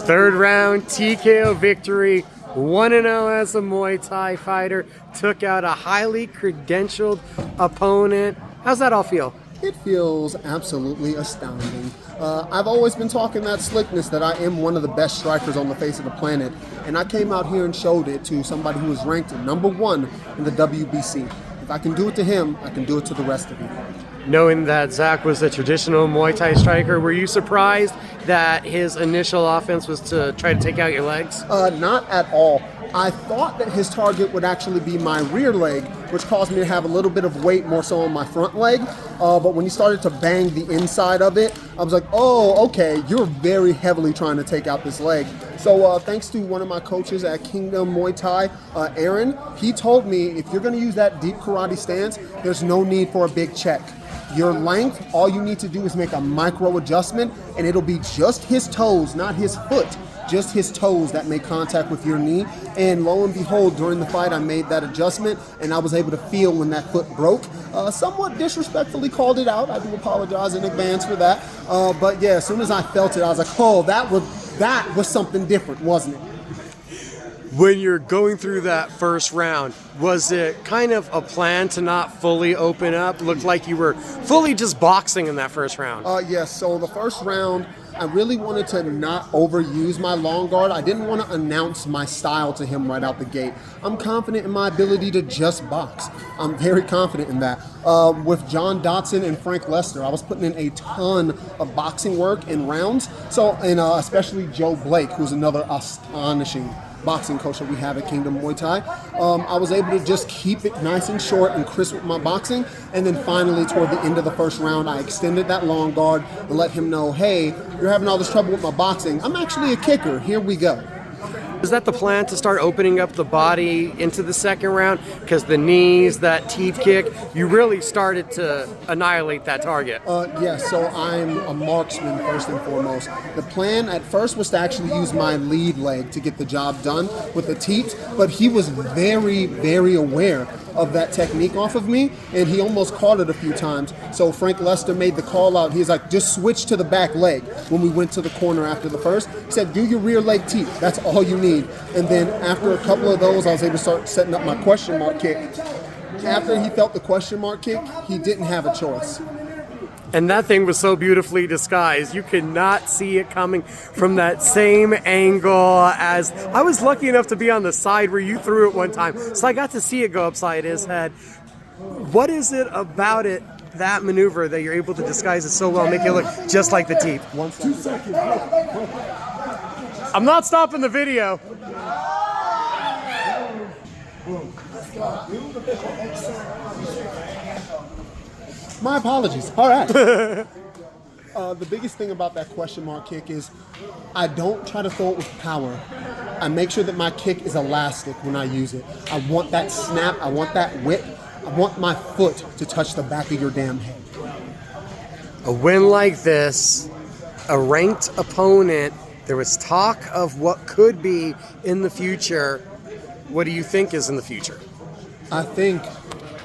Third round TKO victory, 1-0 as a Muay Thai fighter, took out a highly credentialed opponent. How's that all feel? It feels absolutely astounding. I've always been talking that slickness that I am one of the best strikers on the face of the planet, and I came out here and showed it to somebody who was ranked #1 in the WBC. If I can do it to him, I can do it to the rest of you. Knowing that Zach was a traditional Muay Thai striker, were you surprised that his initial offense was to try to take out your legs? Not at all. I thought that his target would actually be my rear leg, which caused me to have a little bit of weight more so on my front leg. But when he started to bang the inside of it, I was like, oh, okay, you're very heavily trying to take out this leg. So thanks to one of my coaches at Kingdom Muay Thai, Aaron, he told me if you're going to use that deep karate stance, there's no need for a big check. Your length, all you need to do is make a micro adjustment, and it'll be just his toes, not his foot, just his toes that make contact with your knee. And lo and behold, during the fight, I made that adjustment, and I was able to feel when that foot broke. Somewhat disrespectfully called it out. I do apologize in advance for that. But yeah, as soon as I felt it, I was like, oh, that was something different, wasn't it? When you're going through that first round, was it kind of a plan to not fully open up? Looked like you were fully just boxing in that first round. Yes, so the first round, I really wanted to not overuse my long guard. I didn't want to announce my style to him right out the gate. I'm confident in my ability to just box. I'm very confident in that. With John Dotson and Frank Lester, I was putting in a ton of boxing work in rounds. And especially Joe Blake, who's another astonishing boxing coach that we have at Kingdom Muay Thai. I was able to just keep it nice and short and crisp with my boxing, and then finally toward the end of the first round I extended that long guard and let him know, hey, you're having all this trouble with my boxing, I'm actually a kicker, here we go. Is that the plan, to start opening up the body into the second round? Because the knees, that teeth kick, you really started to annihilate that target. Yes, so I'm a marksman first and foremost. The plan at first was to actually use my lead leg to get the job done with the teeth, but he was very, very aware of that technique off of me, and he almost caught it a few times. So Frank Lester made the call out. He's like, just switch to the back leg. When we went to the corner after the first, he said, do your rear leg teeth. That's all you need. And then after a couple of those, I was able to start setting up my question mark kick. After he felt the question mark kick, he didn't have a choice. And that thing was so beautifully disguised. You could not see it coming from that same angle. As I was lucky enough to be on the side where you threw it one time, so I got to see it go upside his head. What is it about it, that maneuver, that you're able to disguise it so well, make it look just like the teeth? 2 seconds. I'm not stopping the video. My apologies. All right. The biggest thing about that question mark kick is I don't try to throw it with power. I make sure that my kick is elastic when I use it. I want that snap. I want that whip. I want my foot to touch the back of your damn head. A win like this, a ranked opponent, there was talk of what could be in the future. What do you think is in the future? I think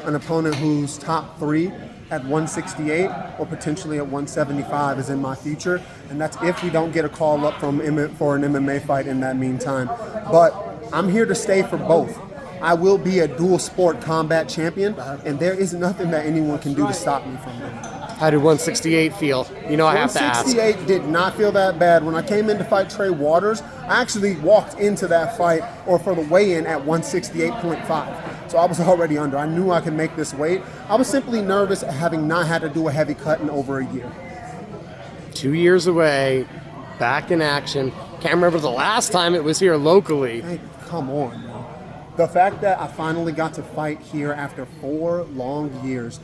an opponent who's top 3 at 168 or potentially at 175 is in my future, and that's if we don't get a call up for an MMA fight in that meantime. But I'm here to stay for both. I will be a dual sport combat champion, and there is nothing that anyone can do to stop me from that. How did 168 feel? You know, I have to ask. 168 did not feel that bad. When I came in to fight Trey Waters, I actually walked into that fight, or for the weigh-in, at 168.5. So I was already under. I knew I could make this weight. I was simply nervous having not had to do a heavy cut in over a year. 2 years away, back in action. Can't remember the last time it was here locally. Hey, come on, man. The fact that I finally got to fight here after 4 long years,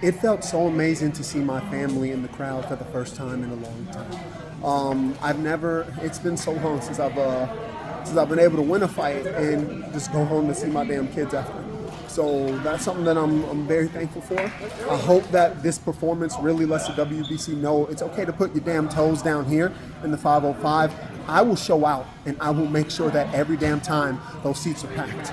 it felt so amazing to see my family in the crowd for the first time in a long time. It's been so long since I've been able to win a fight and just go home to see my damn kids after. So that's something that I'm very thankful for. I hope that this performance really lets the WBC know it's okay to put your damn toes down here in the 505. I will show out, and I will make sure that every damn time those seats are packed.